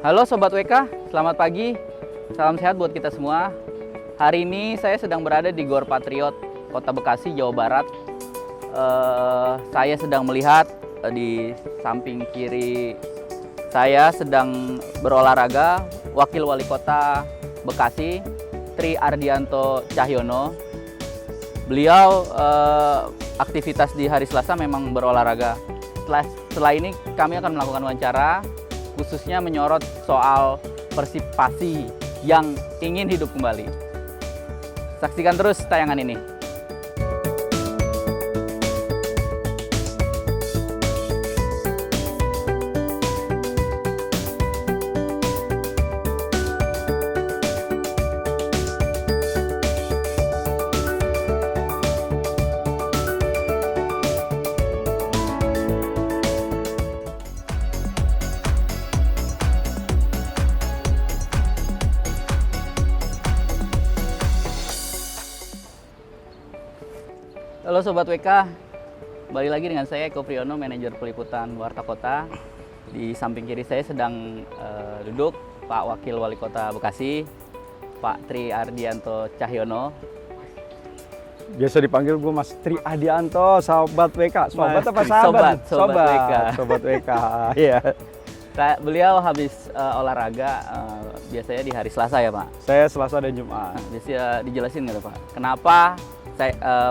Halo Sobat WK, selamat pagi. Salam sehat buat kita semua. Hari ini saya sedang berada di Gor Patriot, Kota Bekasi, Jawa Barat. Saya sedang melihat di samping kiri saya sedang berolahraga Wakil Wali Kota Bekasi, Tri Ardianto Cahyono. Beliau aktivitas di hari Selasa memang berolahraga. Setelah ini kami akan melakukan wawancara, khususnya menyorot soal Persipasi yang ingin hidup kembali. Saksikan terus tayangan ini. Halo Sobat WK, kembali lagi dengan saya Eko Priyono, manajer peliputan Warta Kota. Di samping kiri saya sedang duduk Pak Wakil Wali Kota Bekasi, Pak Tri Ardianto Cahyono. Biasa dipanggil gue Mas Tri Ardianto, Sobat WK. Sobat apa sahabat? Sobat WK. Sobat WK, iya. Beliau habis olahraga biasanya di hari Selasa ya Pak? Saya Selasa dan Jumat. Bisa dijelasin nggak Pak? Kenapa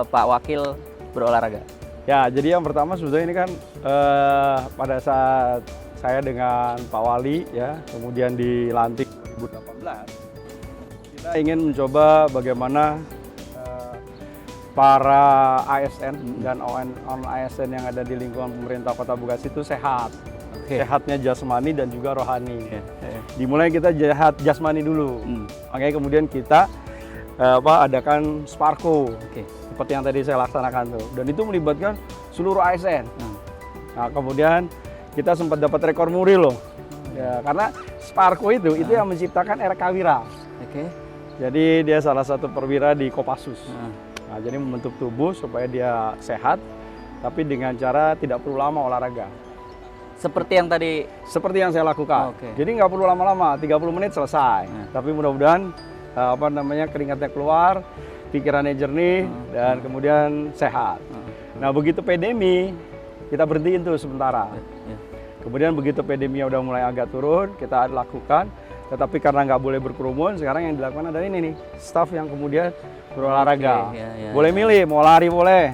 Pak Wakil berolahraga? Ya, jadi yang pertama sebetulnya ini kan pada saat saya dengan Pak Wali ya, kemudian dilantik 2018, kita ingin mencoba bagaimana para ASN dan non-ASN yang ada di lingkungan pemerintah Kota Bekasi itu sehat. Sehatnya jasmani dan juga rohani. Dimulai kita sehat jasmani dulu. Makanya kemudian kita adakan Sparko, seperti yang tadi saya laksanakan tuh, dan itu melibatkan seluruh ASN. Nah, kemudian kita sempat dapat rekor muri loh, ya, karena Sparko itu yang menciptakan RK Wira. Jadi dia salah satu perwira di Kopassus. Nah, jadi membentuk tubuh supaya dia sehat, tapi dengan cara tidak perlu lama olahraga. Seperti yang tadi? Seperti yang saya lakukan. Jadi nggak perlu lama-lama, 30 menit selesai. Tapi mudah-mudahan keringatnya keluar, pikirannya jernih, dan kemudian sehat. Nah, begitu pandemi, kita berhentiin tuh sementara. Kemudian begitu pandemi udah mulai agak turun, kita lakukan. Tetapi karena nggak boleh berkerumun, sekarang yang dilakukan adalah ini nih, staff yang kemudian berolahraga. Boleh milih, mau lari boleh,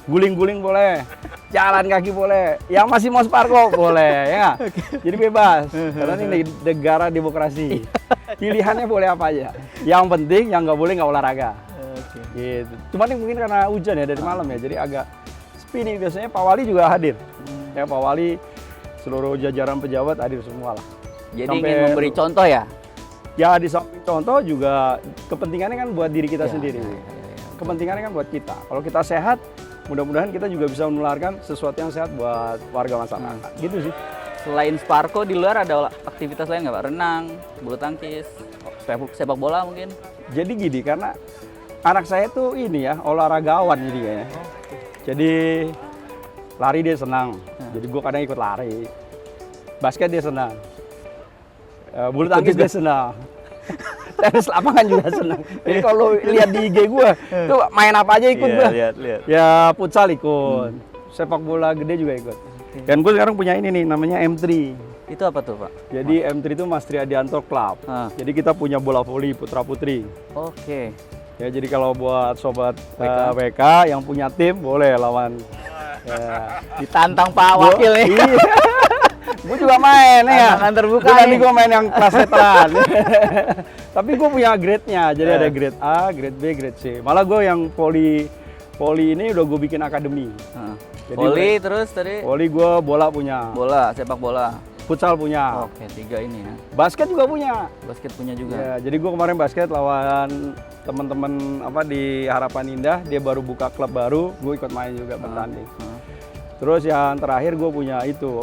guling-guling boleh, jalan kaki boleh, yang masih mau Sparko boleh, ya. Jadi bebas, karena ini negara demokrasi. Pilihannya boleh apa aja. Yang penting yang nggak boleh nggak olahraga. Gitu. Cuman mungkin karena hujan ya dari malam ya, jadi agak sepi nih. Biasanya Pak Wali juga hadir. Ya, Pak Wali, seluruh jajaran pejabat hadir semua lah. Jadi ingin memberi contoh ya? Ya, di samping contoh juga kepentingannya kan buat diri kita sendiri. Kepentingannya kan buat kita. Kalau kita sehat, mudah-mudahan kita juga bisa menularkan sesuatu yang sehat buat warga masyarakat. Gitu sih. Selain Sparko, di luar ada aktivitas lain nggak Pak? Renang, bulu tangkis, sepak bola mungkin? Jadi gini, karena anak saya tuh ini ya, olahragawan jadi kayaknya. Jadi lari dia senang, jadi gue kadang ikut lari. Basket dia senang, bulu tangkis dia senang. Tenis lapangan juga senang. Jadi kalau lihat di IG gue, tuh main apa aja ikut gue. Ya futsal ikut, sepak bola gede juga ikut. Dan gue sekarang punya ini nih, namanya M3. Itu apa tuh Pak? Jadi M3 itu Mas Tri Ardianto Club. Jadi kita punya bola voli putra putri. Ya, jadi kalau buat sobat WK yang punya tim boleh lawan. Ya. Ditantang Pak Wakil nih. Iya. Gue juga main ya. Terbuka nih. Gue main yang kelas veteran. Tapi gue punya grade-nya. Jadi ada grade A, grade B, grade C. Malah gue yang voli ini udah gue bikin akademi. Jadi voli terus tadi? Voli gue bola punya. Bola, sepak bola. Futsal punya. Oke, 3 ini ya. Basket juga punya. Basket punya juga. Ya, jadi gue kemarin basket lawan teman-teman di Harapan Indah. Dia baru buka klub baru, gue ikut main juga bertanding. Terus yang terakhir gue punya itu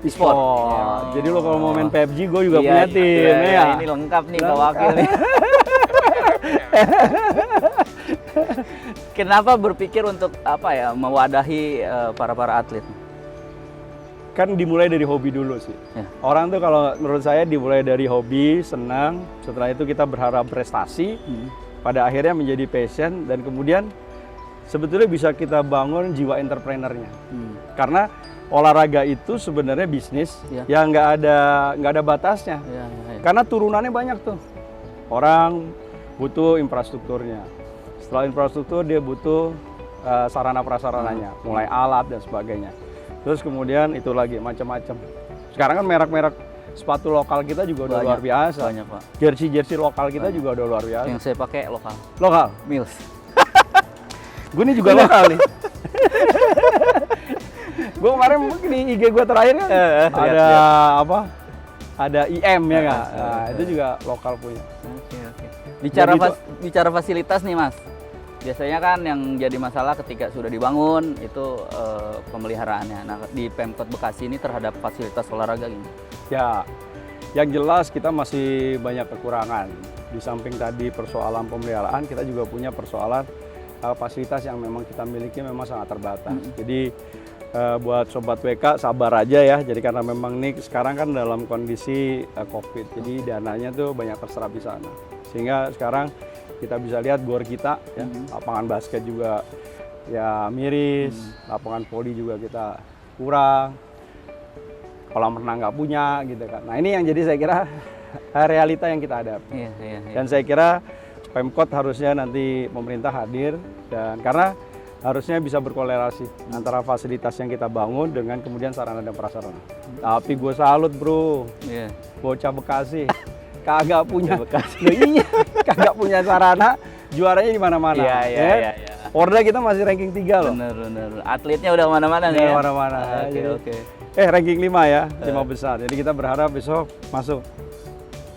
e-sport. Ya. Jadi lo kalau mau main PUBG, gue juga punya tim. Ya. Ini lengkap nih Pak Wakil nih. Kenapa berpikir untuk mewadahi para atlet? kan dimulai dari hobi dulu sih. Ya. Orang tuh kalau menurut saya dimulai dari hobi, senang, setelah itu kita berharap prestasi, pada akhirnya menjadi passion, dan kemudian sebetulnya bisa kita bangun jiwa entrepreneurnya. Karena olahraga itu sebenarnya bisnis yang nggak ada batasnya. Karena turunannya banyak tuh. Orang butuh infrastrukturnya. Setelah infrastruktur dia butuh sarana prasarananya, mulai alat dan sebagainya. Terus kemudian itu lagi macam-macam. Sekarang kan merek-merek sepatu lokal kita juga udah luar biasa. Banyak, Pak. Jersey luar kita juga udah luar biasa. Yang saya pakai lokal. Lokal. Mills. Gue ini juga lokal nih. Gue kemarin di IG gue terakhir kan ada apa? Ada IM ya nggak? Nah, itu juga lokal punya. Oke. Bicara fasilitas nih Mas. Biasanya kan yang jadi masalah ketika sudah dibangun itu pemeliharaannya. Nah di Pemkot Bekasi ini terhadap fasilitas olahraga ini. Ya, yang jelas kita masih banyak kekurangan. Di samping tadi persoalan pemeliharaan, kita juga punya persoalan fasilitas yang memang kita miliki memang sangat terbatas. Jadi buat Sobat WK sabar aja ya. Jadi karena memang nih sekarang kan dalam kondisi COVID, jadi dananya tuh banyak terserap di sana. Sehingga sekarang kita bisa lihat gor kita, ya, lapangan basket juga ya miris, lapangan voli juga kita kurang, kolam renang nggak punya gitu kan. Nah ini yang jadi saya kira realita yang kita hadapi. Dan saya kira Pemkot harusnya nanti pemerintah hadir, dan karena harusnya bisa berkolerasi antara fasilitas yang kita bangun dengan kemudian sarana dan prasarana. Tapi gue salut bro, bocah Bekasi kagak punya iya, kagak punya sarana, juaranya di mana-mana. Iya. Porda kita masih ranking 3 loh. Bener. Atletnya udah kemana-mana nih. Mana-mana. Oke. Ranking 5 ya, 5 besar. Jadi kita berharap besok masuk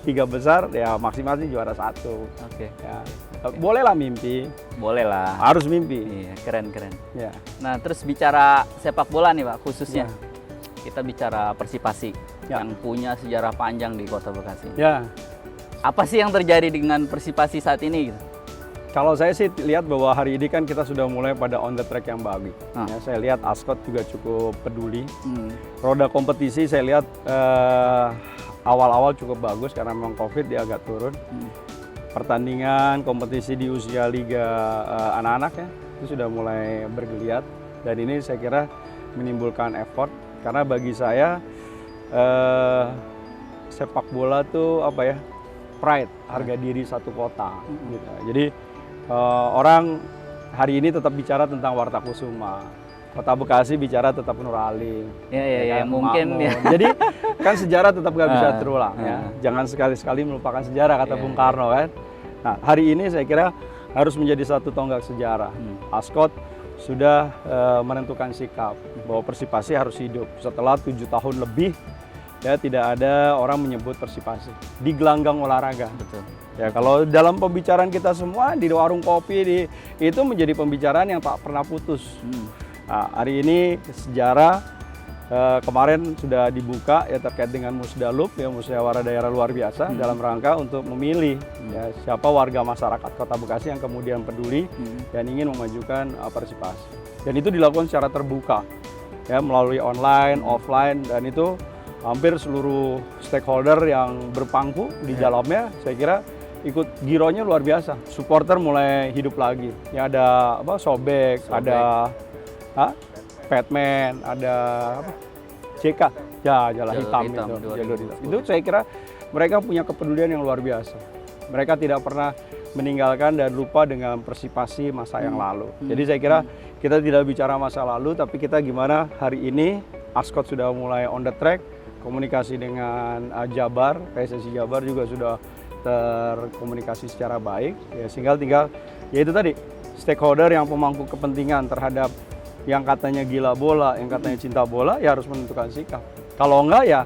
3 besar, ya maksimal sih juara 1. Oke. Ya. Boleh lah mimpi. Boleh lah. Harus mimpi. Iya, keren. Ya. Nah, terus bicara sepak bola nih Pak, khususnya. Kita bicara Persipasi yang punya sejarah panjang di Kota Bekasi. Ya. Apa sih yang terjadi dengan Persipasi saat ini gitu? Kalau saya sih lihat bahwa hari ini kan kita sudah mulai pada on the track yang bagus. Ya, saya lihat Ascot juga cukup peduli. Roda kompetisi saya lihat awal-awal cukup bagus karena memang COVID dia agak turun. Pertandingan kompetisi di usia liga anak-anak ya itu sudah mulai bergeliat, dan ini saya kira menimbulkan effort karena bagi saya sepak bola tuh apa ya, pride, harga diri satu kota gitu. Jadi orang hari ini tetap bicara tentang Wartakusuma, Kota Bekasi bicara tetap Nuralim. Ya, mungkin ya. Jadi kan sejarah tetap gak bisa terulang ya. Jangan sekali-sekali melupakan sejarah kata Bung Karno kan. Nah hari ini saya kira harus menjadi satu tonggak sejarah. Ascot sudah menentukan sikap bahwa Persipasi harus hidup setelah 7 tahun lebih. Ya tidak ada orang menyebut Persipasi di gelanggang olahraga. Betul. Ya kalau dalam pembicaraan kita semua di warung kopi itu menjadi pembicaraan yang tak pernah putus. Nah, hari ini sejarah kemarin sudah dibuka ya terkait dengan Musdalub ya, musyawarah daerah luar biasa dalam rangka untuk memilih ya, siapa warga masyarakat Kota Bekasi yang kemudian peduli dan ingin memajukan Persipasi. Dan itu dilakukan secara terbuka ya melalui online, offline, dan itu hampir seluruh stakeholder yang berpangku di dalamnya saya kira ikut gironya luar biasa. Supporter mulai hidup lagi. Ya ada apa? Sobek. Ada Batman, ada apa? JK. Ya, jalan hitam itu. Jalur hitam. Itu saya kira mereka punya kepedulian yang luar biasa. Mereka tidak pernah meninggalkan dan lupa dengan Persipasi masa yang lalu. Jadi saya kira kita tidak bicara masa lalu, tapi kita gimana hari ini Ascot sudah mulai on the track, komunikasi dengan Jabar, PSSI Jabar juga sudah terkomunikasi secara baik. Ya tinggal ya itu tadi stakeholder yang pemangku kepentingan terhadap yang katanya gila bola, yang katanya cinta bola, ya harus menentukan sikap. Kalau enggak ya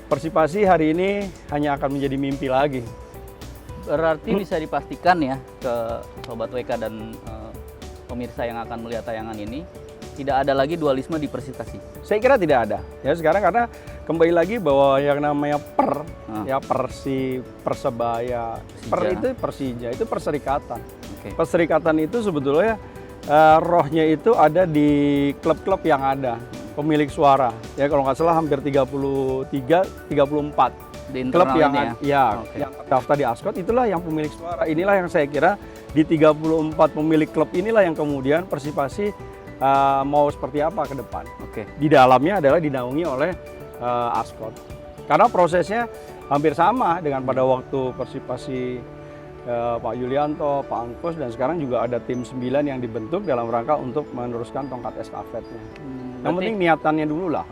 Persipasi hari ini hanya akan menjadi mimpi lagi. Berarti bisa dipastikan ya ke Sobat WK dan pemirsa yang akan melihat tayangan ini, tidak ada lagi dualisme di Persipasi. Saya kira tidak ada. Ya sekarang karena kembali lagi bahwa yang namanya ya Persebaya, itu Persija, itu perserikatan. Perserikatan itu sebetulnya rohnya itu ada di klub-klub yang ada. pemilik suara. Ya kalau nggak salah hampir 33, 34 Di klub internal yang ini ya. ya, yang terdaftar di ASKOT itulah yang pemilik suara. Inilah yang saya kira di 34 pemilik klub inilah yang kemudian Persipasi mau seperti apa ke depan. Oke. Di dalamnya adalah dinaungi oleh ASKOT. Karena prosesnya hampir sama dengan pada waktu Persipasi Pak Yulianto, Pak Angkus, dan sekarang juga ada tim 9 yang dibentuk dalam rangka untuk meneruskan tongkat estafetnya. Yang penting niatannya dulu lah.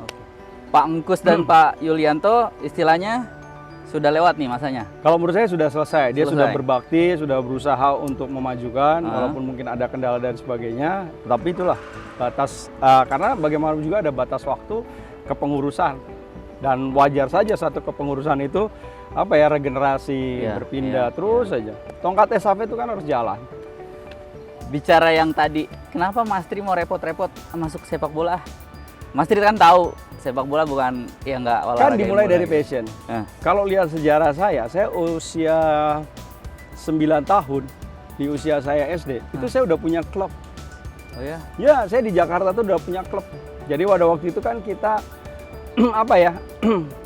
Pak Angkus dan Pak Yulianto istilahnya sudah lewat nih masanya. Kalau menurut saya sudah selesai. Dia sudah Selesai. berbakti, sudah berusaha untuk memajukan, walaupun mungkin ada kendala dan sebagainya. Tetapi itulah batas, karena bagaimana juga ada batas waktu kepengurusan. Dan wajar saja satu kepengurusan itu apa ya, regenerasi, Iya, berpindah iya, terus saja. Tongkat estafet itu kan harus jalan. Bicara yang tadi, kenapa Mas Tri mau repot-repot masuk sepak bola? Mas Tri kan tahu sepak bola bukan ya nggak olahraga. Kan dimulai yang dari bola. passion. Nah, Kalau lihat sejarah saya usia 9 tahun, di usia saya SD, itu saya udah punya klub. oh ya, Ya, saya di Jakarta tuh udah punya klub. Jadi pada waktu itu kan kita apa ya,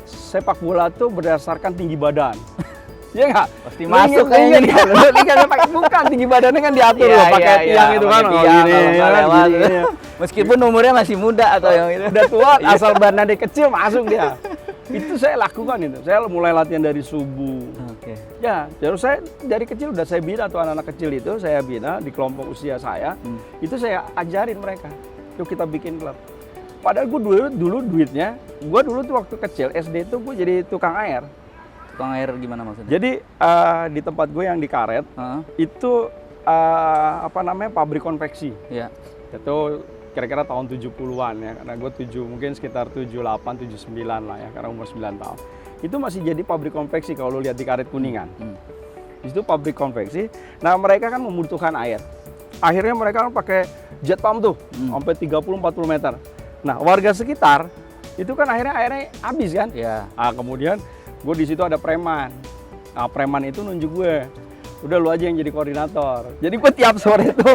sepak bola tuh berdasarkan tinggi badan. Iya nggak? pasti masuk kayaknya nih. Bukan, tinggi badannya kan diatur Iya, loh, pakai iya, tiang iya, itu pakai kan. tiang, Gini, kalau nggak kan, lewat. gini. Meskipun umurnya masih muda atau yang itu. Udah tua, asal badannya kecil masuk dia. Itu saya lakukan itu. Saya mulai latihan dari subuh. Oke. Ya, terus saya dari kecil udah saya bina tuh anak-anak kecil itu, saya bina di kelompok usia saya. Itu saya ajarin mereka. Yuk kita bikin klub. Padahal gue dulu duitnya, gue dulu tuh waktu kecil SD tuh gue jadi tukang air. Tukang air gimana maksudnya? Jadi di tempat gue yang di Karet Heeh, itu apa namanya, pabrik konveksi. ya. Itu kira-kira tahun 70-an ya, karena gue mungkin sekitar 78, 79 lah ya, karena umur 9 tahun. Itu masih jadi pabrik konveksi kalau lu lihat di Karet Kuningan. Di situ pabrik konveksi. Nah, mereka kan membutuhkan air. Akhirnya mereka kan pakai jet pump tuh, sampai 30-40 meter. Nah, warga sekitar itu kan akhirnya habis kan. Ya. Nah, kemudian gue di situ ada preman. Nah, preman itu nunjuk gue. Udah lu aja yang jadi koordinator. Jadi gue tiap sore itu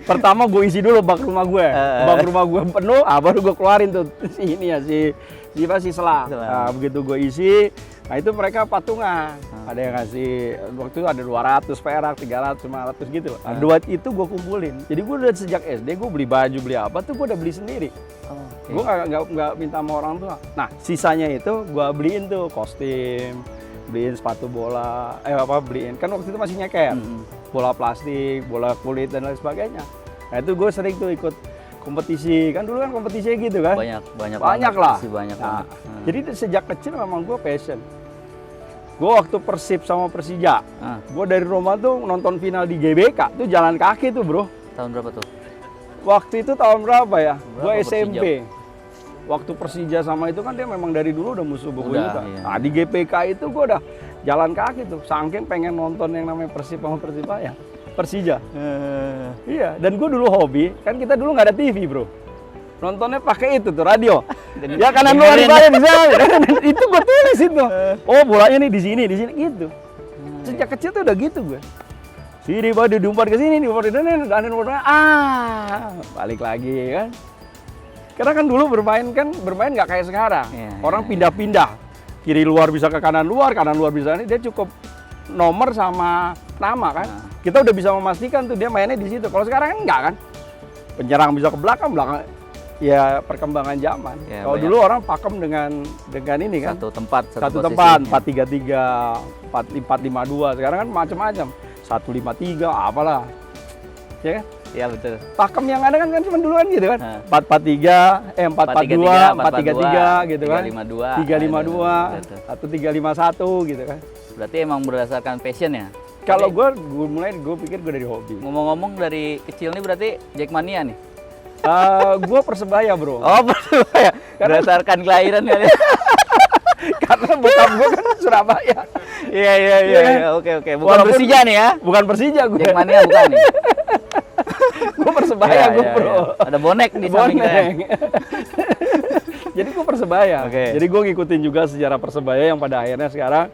pertama gue isi dulu bak rumah gue. Bak rumah gue penuh, baru gue keluarin tuh si selah. Nah, begitu gue isi, nah itu mereka patungan. Ada yang ngasih, waktu itu ada 200 perak, 300, 500 gitu. Nah, duit itu gue kumpulin. Jadi gue udah sejak SD gue beli baju, beli apa tuh gue udah beli sendiri. Gue nggak minta sama orang tua. Nah, sisanya itu gue beliin tuh kostum, beliin sepatu bola, beliin. Kan waktu itu masih nyeker. Bola plastik, bola kulit, dan lain sebagainya. Nah, itu gue sering tuh ikut kompetisi. Kan dulu kan kompetisinya gitu kan. Banyak lah. Banyak Nah, banget. jadi sejak kecil memang gue passion. Gue waktu Persib sama Persija, gue dari rumah tuh nonton final di GBK, tuh jalan kaki tuh bro. Tahun berapa tuh? Waktu itu tahun berapa ya? Gue Berapa SMP. Waktu Persija sama itu kan dia memang dari dulu udah musuh bebuyutan. Iya. Nah, di GPK itu gue udah jalan kaki tuh, saking pengen nonton yang namanya Persib sama Persibaya. Persija. Iya, dan gue dulu hobi, kan kita dulu nggak ada TV bro. Nontonnya pakai itu tuh, radio. Ya kanan luar di sana, di sana. Itu gue tulis itu. Oh, bolanya nih di sini gitu. Sejak kecil tuh udah gitu gue. Sini badu diumpat ke sini, diumpat ke sana, balik lagi kan. Karena kan dulu bermain nggak kayak sekarang. Orang pindah-pindah. Kiri luar bisa ke kanan luar bisa ini, dia cukup nomor sama nama kan. Kita udah bisa memastikan tuh dia mainnya di situ. Kalau sekarang kan enggak kan. Penyerang bisa ke belakang. Ya perkembangan zaman. Ya, kalau dulu orang pakem dengan ini kan. Satu tempat, Satu tempat, 4-3-3, 4-5-2. Sekarang kan macam-macam. 1-5-3, apalah. Ya kan? Iya betul. Pakem yang ada kan cuma dulu kan gitu kan. 4-4-3, 4-4-2, 4-3-3 gitu kan. 3-5-2, 3-5-1 gitu kan. Berarti emang berdasarkan passion ya? Kalau gue pikir gue dari hobi. Ngomong-ngomong dari kecil nih berarti Jackmania nih? Gue Persebaya bro. Oh Persebaya, berdasarkan kelahiran kali. Karena bokap gue kan Surabaya. Iya, oke. Bukan Persija nih ya? Bukan Persija gue. Jackmania bukan nih? Gue Persebaya gue bro. Iya. Ada bonek di samping saya. Jadi gue Persebaya. Jadi gue ngikutin juga sejarah Persebaya yang pada akhirnya sekarang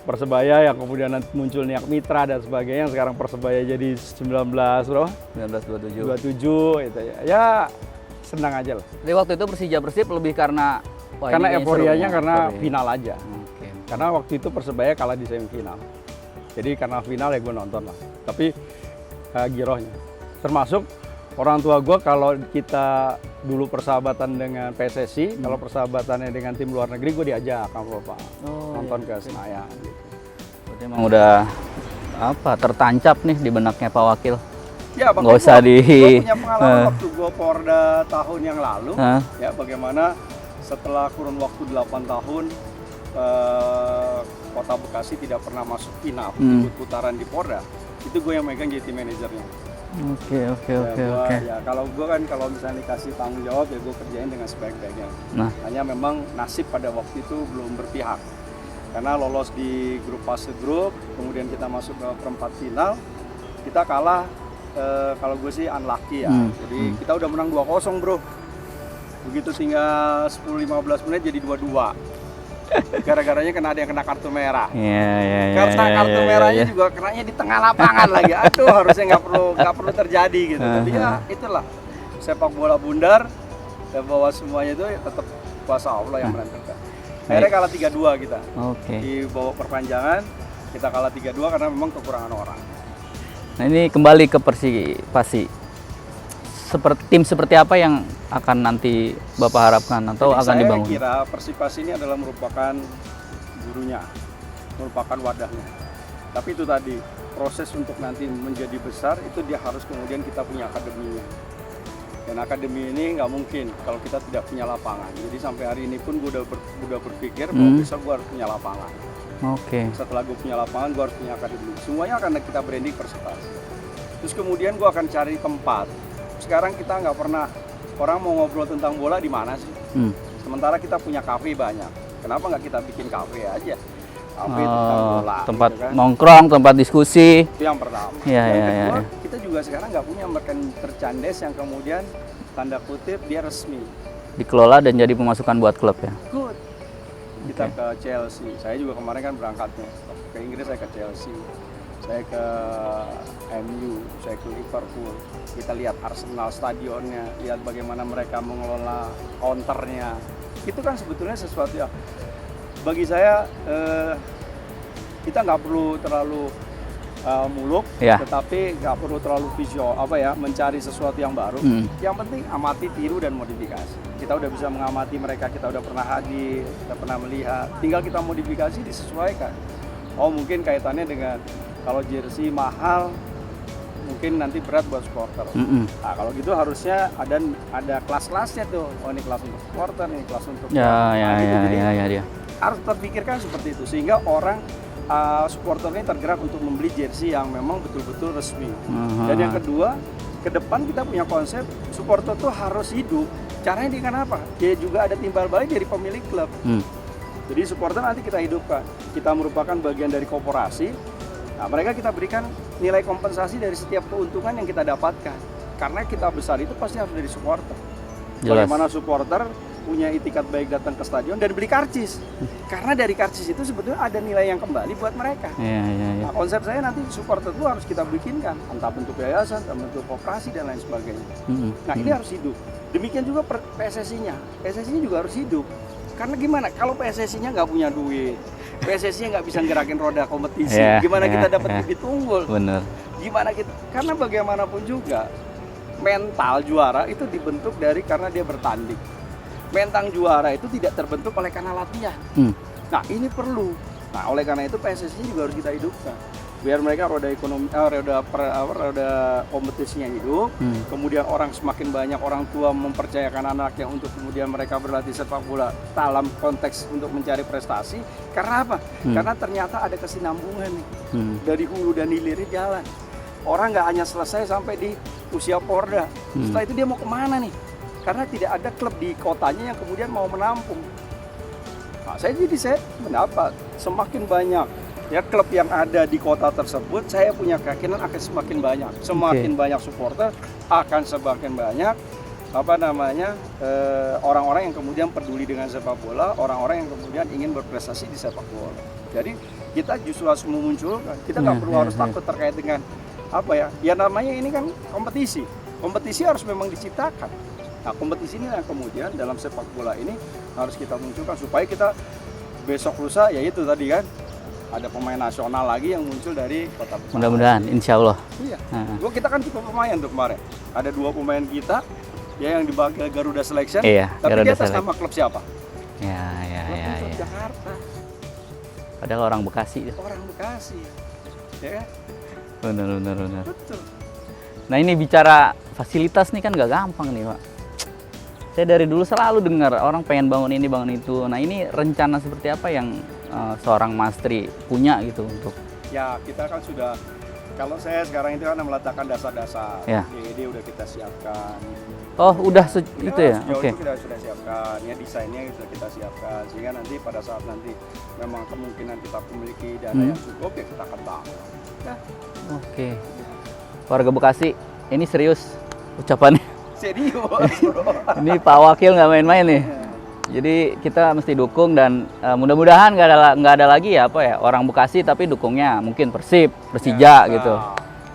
Persebaya yang kemudian nanti muncul Niak Mitra dan sebagainya, yang sekarang Persebaya jadi 19 bro. 1927. 27 itu ya. Ya senang aja lah. Jadi waktu itu Persija Persib lebih karena wah, Karena ini kayaknya euforianya seru. karena Euforia. final aja. Oke. Karena waktu itu Persebaya kalah di semifinal. Jadi karena final ya gue nonton lah. Tapi girohnya. Termasuk orang tua gue kalau kita dulu persahabatan dengan PSSI, kalau persahabatannya dengan tim luar negeri gue diajak sama bapak nonton ke Senayan. Gitu. Berarti emang udah apa tertancap nih di benaknya Pak Wakil. Ya, Nggak usah gue punya pengalaman waktu gue Porda tahun yang lalu, Hah? ya bagaimana setelah kurun waktu 8 tahun Kota Bekasi tidak pernah masuk final ikut putaran di Porda, itu gue yang megang jadi tim manajernya. Oke. Ya kalau gue kan kalau misalnya dikasih tanggung jawab ya gue kerjain dengan sebaik-baiknya. Nah. Hanya memang nasib pada waktu itu belum berpihak. Karena lolos di grup fase grup, kemudian kita masuk ke perempat final, kita kalah. Kalau gue sih unlucky ya. Jadi kita udah menang 2-0 bro. Begitu tinggal 10-15 menit jadi 2-2. Gara-garanya ada yang kena kartu merah. Iya. Karena kartu merahnya juga kenanya di tengah lapangan lagi. Aduh, harusnya nggak perlu terjadi gitu. Tapi ya itulah sepak bola bundar. Dan bahwa semuanya itu tetap kuasa Allah yang menentukan. Akhirnya kalah 3-2 kita. Oke. Di bawah perpanjangan kita kalah 3-2 karena memang kekurangan orang. Nah ini kembali ke Pasi. Tim seperti apa yang akan nanti Bapak harapkan atau Jadi akan dibangun? Saya kira Persipasi ini adalah merupakan gurunya, merupakan wadahnya. Tapi itu tadi, proses untuk nanti menjadi besar itu dia harus kemudian kita punya akademinya. Dan akademi ini nggak mungkin kalau kita tidak punya lapangan. Jadi sampai hari ini pun gue udah berpikir bahwa besok gue harus punya lapangan. Oke. Setelah gue punya lapangan, gue harus punya akademi. Semuanya akan kita branding Persipasi. Terus kemudian gue akan cari tempat. Sekarang kita nggak pernah, orang mau ngobrol tentang bola di mana sih? Sementara kita punya kafe banyak. Kenapa nggak kita bikin kafe aja? Kafe tentang bola. Tempat gitu kan? nongkrong, tempat diskusi. Itu yang pertama. Iya, yang iya, kedua, iya. kita juga sekarang nggak punya merchandise yang kemudian tanda kutip dia resmi. Dikelola dan jadi pemasukan buat klub ya. Good. Kita ke Chelsea. Saya juga kemarin kan berangkatnya ke Inggris, saya ke Chelsea. Saya ke MU, saya ke Liverpool. Kita lihat Arsenal stadionnya, lihat bagaimana mereka mengelola counternya. Itu kan sebetulnya sesuatu yang bagi saya kita nggak perlu terlalu muluk, tetapi nggak perlu terlalu visual mencari sesuatu yang baru. Yang penting amati, tiru dan modifikasi. Kita udah bisa mengamati mereka, kita udah pernah hadir, kita pernah melihat. Tinggal kita modifikasi, disesuaikan. Oh mungkin kaitannya dengan kalau jersey mahal, mungkin nanti berat buat supporter. Nah kalau gitu harusnya ada kelas-kelasnya tuh. Oh ini kelas untuk supporter, ini kelas untuk ya. Harus terpikirkan seperti itu sehingga orang supporter ini tergerak untuk membeli jersey yang memang betul-betul resmi. Dan yang kedua, ke depan kita punya konsep supporter tuh harus hidup. Caranya dengan apa? Dia juga ada timbal balik dari pemilik klub. Jadi supporter nanti kita hidupkan. Kita merupakan bagian dari korporasi. Nah, mereka kita berikan nilai kompensasi dari setiap keuntungan yang kita dapatkan. Karena kita besar itu pasti harus dari supporter. Jelas. Bagaimana supporter punya itikat baik datang ke stadion dan beli karcis. Karena dari karcis itu sebetulnya ada nilai yang kembali buat mereka. Iya. Nah, konsep saya nanti supporter itu harus kita bikinkan. Entah bentuk yayasan, entah bentuk koperasi dan lain sebagainya. Nah ini harus hidup. Demikian juga PSSI-nya. PSSI-nya juga harus hidup. Karena gimana? Kalau PSSI-nya nggak punya duit, PSSI-nya nggak bisa gerakin roda kompetisi, gimana kita dapat bibit unggul? Bener. Gimana kita? Karena bagaimanapun juga mental juara itu dibentuk dari karena dia bertanding. Mental juara itu tidak terbentuk oleh karena latihan. Nah ini perlu. Nah oleh karena itu PSSI juga harus kita hidupkan. Biar mereka roda ekonomi, roda kompetisinya hidup. Kemudian orang semakin banyak orang tua mempercayakan anaknya untuk kemudian mereka berlatih sepak bola dalam konteks untuk mencari prestasi. Karena apa? Karena ternyata ada kesinambungan nih dari hulu dan hilirnya jalan. Orang nggak hanya selesai sampai di usia Porda. Setelah itu dia mau kemana nih? Karena tidak ada klub di kotanya yang kemudian mau menampung. Nah, saya mendapat semakin banyak ya klub yang ada di kota tersebut, saya punya keyakinan akan semakin banyak. Semakin banyak supporter akan semakin banyak orang-orang yang kemudian peduli dengan sepak bola, orang-orang yang kemudian ingin berprestasi di sepak bola. Jadi kita justru harus memunculkan. Kita nggak perlu harus takut terkait dengan ya namanya ini kan kompetisi. Kompetisi harus memang diciptakan. Nah, kompetisi ini yang kemudian dalam sepak bola ini harus kita munculkan supaya kita besok lusa, ya itu tadi kan, ada pemain nasional lagi yang muncul dari kota besar. Mudah-mudahan, insya Allah. Iya. Kita kan tipe pemain tuh kemarin. Ada 2 pemain kita ya yang dibagi Garuda Selection. Iya, tapi Garuda di atas Select. nama klub siapa? Ya. Jakarta. Padahal orang Bekasi. Orang Bekasi. Ya. Benar. Betul. Nah ini bicara fasilitas nih kan gak gampang nih Pak. Saya dari dulu selalu dengar orang pengen bangun ini, bangun itu. Nah ini rencana seperti apa yang seorang Mas Tri punya gitu untuk? Ya kita kan sudah, kalau saya sekarang itu kan meletakkan dasar-dasar. Ya. Jadi udah kita siapkan. Oh udah itu ya? Sejauh Oke. itu kita sudah siapkan, ya desainnya sudah kita siapkan. Sehingga nanti pada saat nanti memang kemungkinan kita memiliki dana yang cukup, ya kita akan bangun. Nah, Oke. Warga Bekasi, ini serius ucapannya. serius bro. Ini Pak Wakil nggak main-main nih. Jadi kita mesti dukung dan mudah-mudahan nggak ada lagi ya apa ya orang Bekasi tapi dukungnya mungkin Persib, Persija gitu.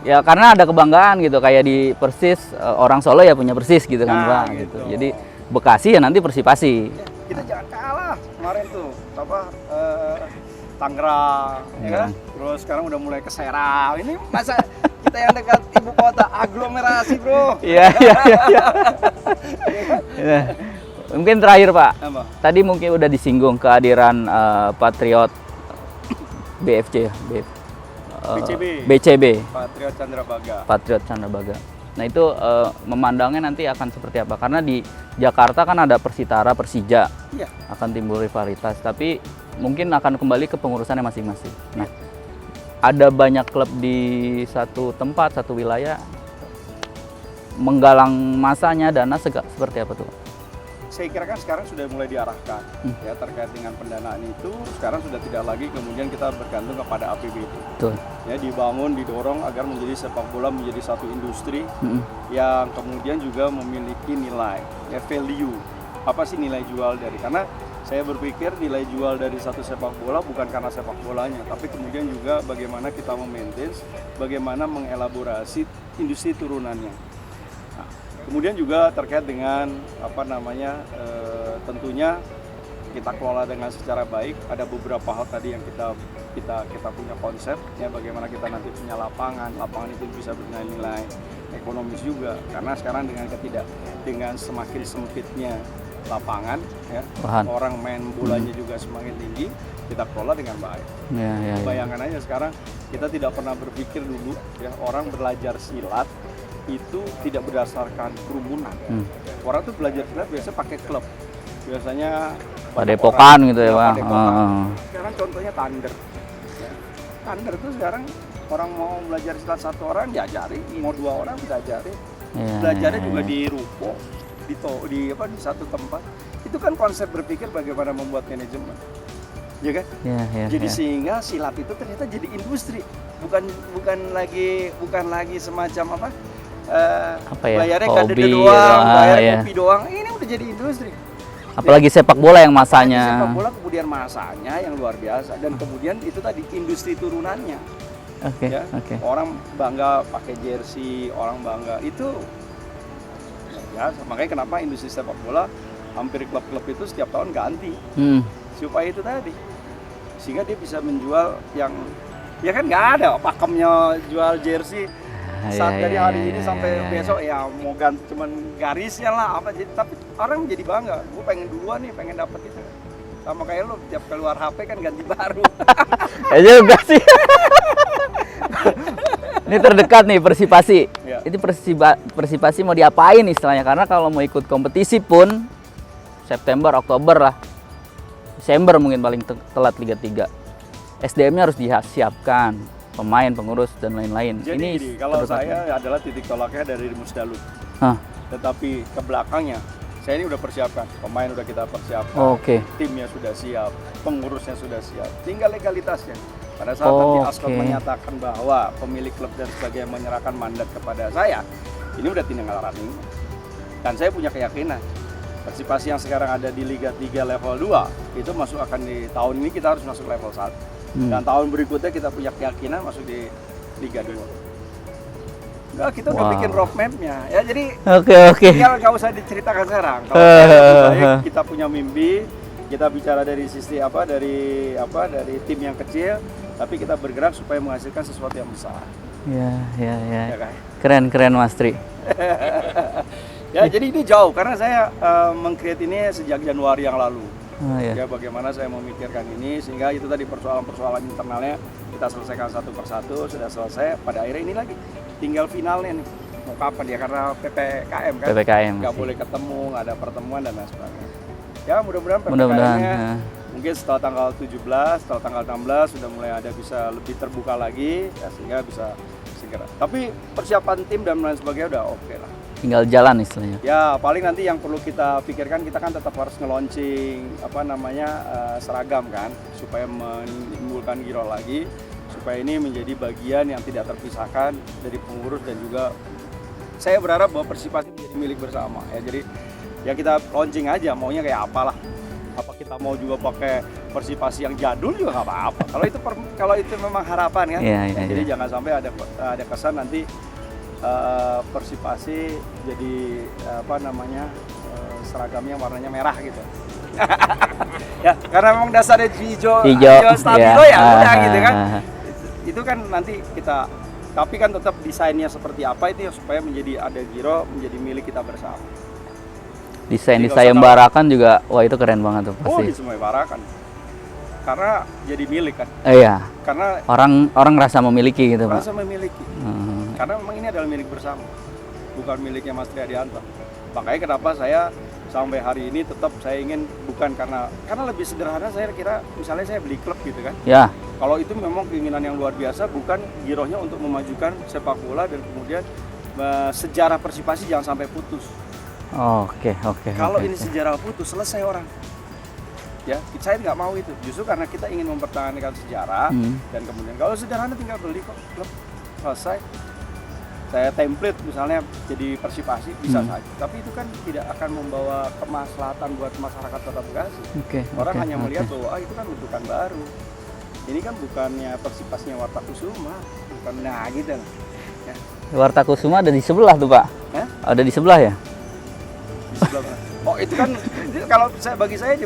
Ya karena ada kebanggaan gitu kayak di Persis orang Solo ya punya Persis gitu kan Pak gitu. Jadi Bekasi ya nanti Persipasi. Kita jangan kalah kemarin tuh apa Tangerang ya kan? Terus sekarang udah mulai ke Serang. Ini masa kita yang dekat ibu kota aglomerasi bro. Iya. Mungkin terakhir Pak. Apa? Tadi mungkin udah disinggung kehadiran Patriot BFC ya, BCB. Patriot Candrabaga. Patriot Candrabaga. Nah itu memandangnya nanti akan seperti apa? Karena di Jakarta kan ada Persitara, Persija, Iya. akan timbul rivalitas. Tapi mungkin akan kembali ke pengurusannya masing-masing. Nah, ada banyak klub di satu tempat, satu wilayah menggalang masanya dana seperti apa tuh? Saya kira kan sekarang sudah mulai diarahkan ya terkait dengan pendanaan itu. Sekarang sudah tidak lagi kemudian kita bergantung kepada APBD. Betul. Ya dibangun, didorong agar menjadi sepak bola menjadi satu industri yang kemudian juga memiliki nilai, ya value. Apa sih nilai jual dari? Karena saya berpikir nilai jual dari satu sepak bola bukan karena sepak bolanya, tapi kemudian juga bagaimana kita memaintain, bagaimana mengelaborasi industri turunannya. Nah, kemudian juga terkait dengan apa namanya, tentunya kita kelola dengan secara baik. Ada beberapa hal tadi yang kita punya konsep, ya bagaimana kita nanti punya lapangan itu bisa bernilai ekonomis juga. Karena sekarang dengan semakin sempitnya lapangan, ya orang main bolanya juga semakin tinggi, kita kelola dengan baik. Ya. Bayangkan aja sekarang kita tidak pernah berpikir dulu, ya orang belajar silat itu tidak berdasarkan kerumunan. Orang tuh belajar silat biasanya pakai klub. Biasanya Padepokan gitu ya Pak. Sekarang contohnya Thunder. Ya. Thunder tuh sekarang orang mau belajar silat 1 orang diajari, mau 2 orang diajari. Belajarnya juga di ruko, di satu tempat. Itu kan konsep berpikir bagaimana membuat manajemen. Ya kan? Jadi sehingga silat itu ternyata jadi industri. Bukan lagi semacam apa? Bayarnya kadede doang, bayarnya kopi doang. Ini udah jadi industri. Apalagi sepak bola yang masanya. Sepak bola kemudian masanya yang luar biasa dan kemudian itu tadi industri turunannya. Oke. Orang bangga pakai jersey, orang bangga itu ya makanya kenapa industri sepak bola hampir klub-klub itu setiap tahun ganti. Supaya itu tadi. Sehingga dia bisa menjual yang ya kan nggak ada pakemnya jual jersey saat dari hari ini sampai besok ya mau ganti cuman garisnya lah apa jadi, tapi orang menjadi bangga, gue pengen duluan nih, pengen dapet itu. Sama kayak lo tiap keluar HP kan ganti baru. Ya juga sih. Ini terdekat nih Persipasi. Itu Persipasi mau diapain istilahnya? Karena kalau mau ikut kompetisi pun September, Oktober lah. Desember mungkin paling telat Liga 3. SDM-nya harus disiapkan. Pemain, pengurus dan lain-lain. Jadi ini kalau saya adalah titik tolaknya dari Musdaluk. Tetapi ke belakangnya saya ini udah persiapkan, pemain udah kita persiapkan, timnya sudah siap, pengurusnya sudah siap, tinggal legalitasnya. Pada saat nanti Ascot menyatakan bahwa pemilik klub dan sebagainya menyerahkan mandat kepada saya, ini udah tinggal running. Dan saya punya keyakinan Persipasi yang sekarang ada di Liga 3 level 2 itu akan di tahun ini kita harus masuk level 1. Dan tahun berikutnya kita punya keyakinan masuk di Liga 2. Nah, kita udah Wow. bikin roadmap-nya. Ya, jadi Oke. tinggal nggak usah diceritakan sekarang. Kalau lebih baik kita punya mimpi, kita bicara dari sisi dari tim yang kecil, tapi kita bergerak supaya menghasilkan sesuatu yang besar. Ya. Ya kan? Keren Mas Tri. Ya, jadi ini jauh karena saya meng-create ini sejak Januari yang lalu. Oh, ya. Ya, bagaimana saya memikirkan ini sehingga itu tadi persoalan-persoalan internalnya kita selesaikan satu persatu, sudah selesai. Pada akhirnya ini lagi tinggal finalnya nih. Mau kapan ya, karena PPKM kan? PPKM Nggak masih. boleh ketemu, nggak ada pertemuan dan lain sebagainya. Ya, mudah-mudahan Mudah-mudahan. PPKM-nya mungkin setelah tanggal 17, setelah tanggal 16 sudah mulai ada bisa lebih terbuka lagi, ya, sehingga bisa segera. Tapi persiapan tim dan lain sebagainya udah oke lah. Tinggal jalan istilahnya. Ya, paling nanti yang perlu kita pikirkan, kita kan tetap harus nge-launching seragam kan, supaya menimbulkan giro lagi, supaya ini menjadi bagian yang tidak terpisahkan dari pengurus dan juga saya berharap bahwa Persipasi menjadi milik bersama ya. Jadi ya kita launching aja, maunya kayak apalah. Apa kita mau juga pakai Persipasi yang jadul juga nggak apa-apa. Kalau itu memang harapan kan. Iya. Jadi jangan sampai ada kesan nanti Persipasi jadi seragamnya warnanya merah gitu. Ya, karena memang dasarnya hijau stabilo ya udah gitu kan. Itu kan nanti kita, tapi kan tetap desainnya seperti apa itu ya, supaya menjadi ada giro, menjadi milik kita bersama. Desain Jadi di nggak usah sayembarakan juga, wah itu keren banget tuh Oh, pasti. di semua barakan. Karena jadi milik kan. Iya. Karena Orang rasa memiliki gitu, Pak. merasa memiliki. Karena memang ini adalah milik bersama, bukan miliknya Mas Triadianto. Makanya kenapa saya sampai hari ini tetap saya ingin, bukan karena lebih sederhana, saya kira misalnya saya beli klub gitu kan. Ya. Kalau itu memang keinginan yang luar biasa, bukan girohnya untuk memajukan sepak bola dan kemudian sejarah Persipasi jangan sampai putus. Oke. Kalau ini sejarah putus, selesai orang. Ya, saya nggak mau itu. Justru karena kita ingin mempertahankan sejarah dan kemudian kalau sederhana tinggal beli kok klub, selesai. Saya template misalnya jadi Persipasi bisa saja. Tapi itu kan tidak akan membawa kemaslahatan buat masyarakat Kota Bekasi. Orang hanya melihat bahwa itu kan bentukan baru. Ini kan bukannya Persipasinya Warta Kusuma, bukan gitu. Ya. Warta Kusuma ada di sebelah tuh, Pak. Ada di sebelah ya? Di sebelah mana? Oh, itu kan kalau bagi saya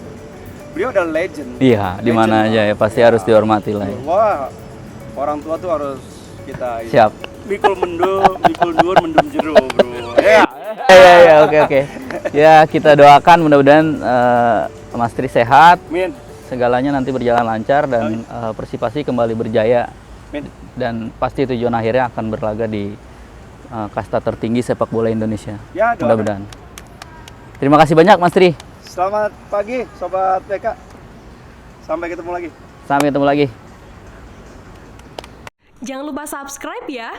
beliau adalah legend. Iya, di mana aja ya pasti harus dihormati lah ya. Wah, orang tua tuh harus kita Siap. Mikul dhuwur mendem jero, Bro. Ya. Iya, oke. Ya, kita doakan mudah-mudahan Mas Tri sehat, Min. segalanya nanti berjalan lancar dan Persipasi kembali berjaya. Min. Dan pasti tujuan akhirnya akan berlaga di kasta tertinggi sepak bola Indonesia. Ya, doakan. Mudah-mudahan. Terima kasih banyak Mas Tri. Selamat pagi Sobat PK. Sampai ketemu lagi. Sampai ketemu lagi. Jangan lupa subscribe ya.